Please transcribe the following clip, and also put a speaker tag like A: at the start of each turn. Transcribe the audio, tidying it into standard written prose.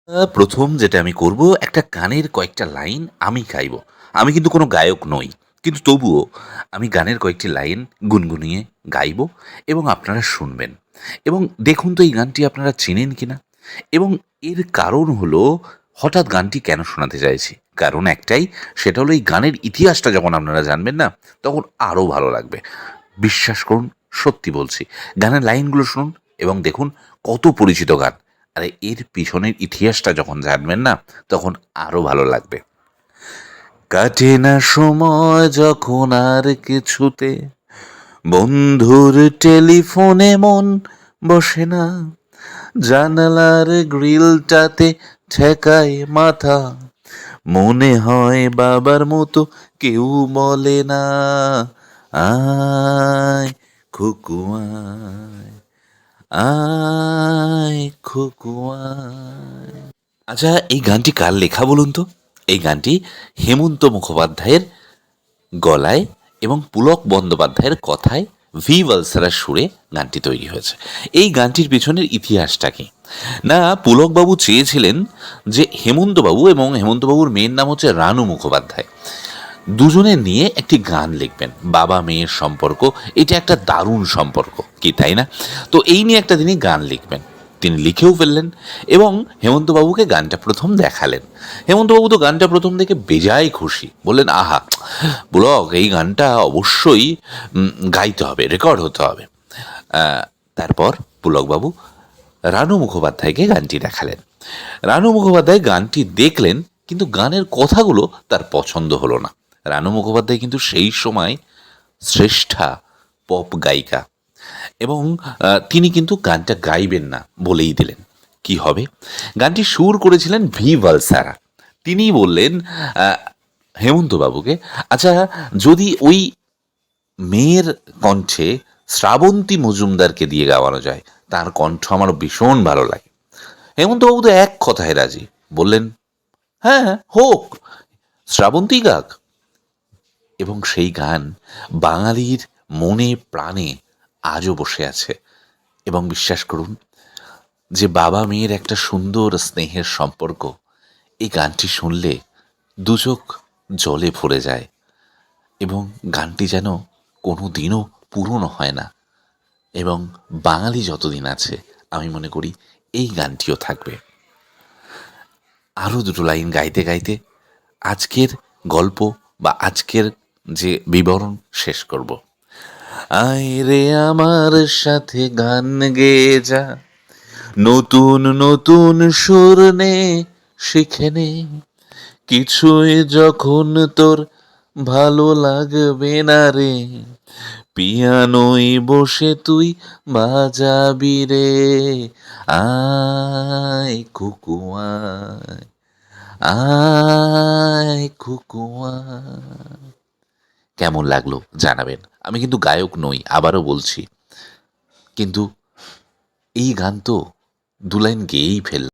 A: প্রথম যেটা আমি করব, একটা গানের কয়েকটা লাইন আমি গাইবো। আমি কিন্তু কোনো গায়ক নই। কিন্তু তবুও আমি গানের কয়েকটি লাইন গুনগুনিয়ে গাইবো এবং আপনারা শুনবেন। এবং দেখুন তো এই গানটি আপনারা চেনেন কিনা? এবং এর কারণ হলো, হঠাৎ গানটি কেন শোনাতে চাইছি? কারণ একটাই, সেটা হলো এই গানের ইতিহাসটা যখন আপনারা জানবেন না, তখন আরও ভালো লাগবে। বিশ্বাস করুন, সত্যি বলছি। গানের লাইনগুলো শুনুন এবং দেখুন কত পরিচিত গান। আরে এর পিছনের ইতিহাসটা যখন জানবেন না, তখন আরও ভালো লাগবে। কাটে না সময় যখন আর কিছুতে, বন্ধুর টেলিফোনে মন বসে না, জানালার গ্রিলটাতে ঠেকায় মাথা, মনে হয় বাবার মতো কেউ বলে না, আয় খুকু আয়, আয় খুকু আয়। আচ্ছা, এই গানটি কার লেখা বলুন তো? এই গানটি হেমন্ত মুখোপাধ্যায়ের গলায় এবং পুলক বন্দ্যোপাধ্যায়ের কথায় ভি ভালসারার সুরে গানটি তৈরি হয়েছে। এই গানটির পিছনের ইতিহাসটা কি? না, পুলকবাবু চেয়েছিলেন যে হেমন্তবাবু, এবং হেমন্তবাবুর মেয়ের নাম হচ্ছে রানু মুখোপাধ্যায়, দুজনে নিয়ে একটি গান লিখবেন। বাবা মেয়ের সম্পর্ক, এটা একটা দারুণ সম্পর্ক, কি তাই না? তো এই নিয়ে একটা তিনি গান লিখবেন। তিনি লিখেও ফেললেন এবং হেমন্তবাবুকে গানটা প্রথম দেখালেন। হেমন্তবাবু তো গানটা প্রথম দেখে বেজায় খুশি, বললেন, আহা পুলক, এই গানটা অবশ্যই গাইতে হবে, রেকর্ড হতে হবে। তারপর পুলকবাবু রানু মুখোপাধ্যায়কে গানটি দেখালেন। রানু মুখোপাধ্যায় গানটি দেখলেন, কিন্তু গানের কথাগুলো তার পছন্দ হলো না। রানু মুখোপাধ্যায় কিন্তু সেই সময় শ্রেষ্ঠা পপ গায়িকা, এবং তিনি কিন্তু গানটা গাইবেন না বলেই দিলেন। কি হবে? গানটি সুর করেছিলেন ভি ভালসারা। তিনি বললেন হেমন্তবাবুকে, আচ্ছা, যদি ওই মেয়ের কণ্ঠে শ্রাবন্তী মজুমদারকে দিয়ে গাওয়ানো যায়, তার কণ্ঠ আমার ভীষণ ভালো লাগে। হেমন্তবাবু তো এক কথায় রাজি, বললেন, হ্যাঁ হোক, শ্রাবন্তী গাক। এবং সেই গান বাঙালির মনে প্রাণে আজও বসে আছে। এবং বিশ্বাস করুন, যে বাবা মেয়ের একটা সুন্দর স্নেহের সম্পর্ক, এই গানটি শুনলে দুচোখ জলে ভরে যায় এবং গানটি যেন কোনো দিনও পুরনো হয় না। এবং বাঙালি যতদিন আছে, আমি মনে করি এই গানটিও থাকবে। আরও দুটো লাইন গাইতে গাইতে আজকের গল্প বা আজকের যে বিবরণ শেষ করব। আয় রে আমার সাথে গান গেয়ে যা, নতুন নতুন সুর নে, শিখে নে, কিছুই যখন তোর ভালো লাগবে না রে, পিয়ানোয় বসে তুই বাজাবি রে, আয় কুকু আয়, আয় কুকু আয়। কেমন লাগলো জানাবেন। আমি কিন্তু গায়ক নই, আবারও বলছি, কিন্তু এই গান তো দু লাইন গেয়েই ফেললাম।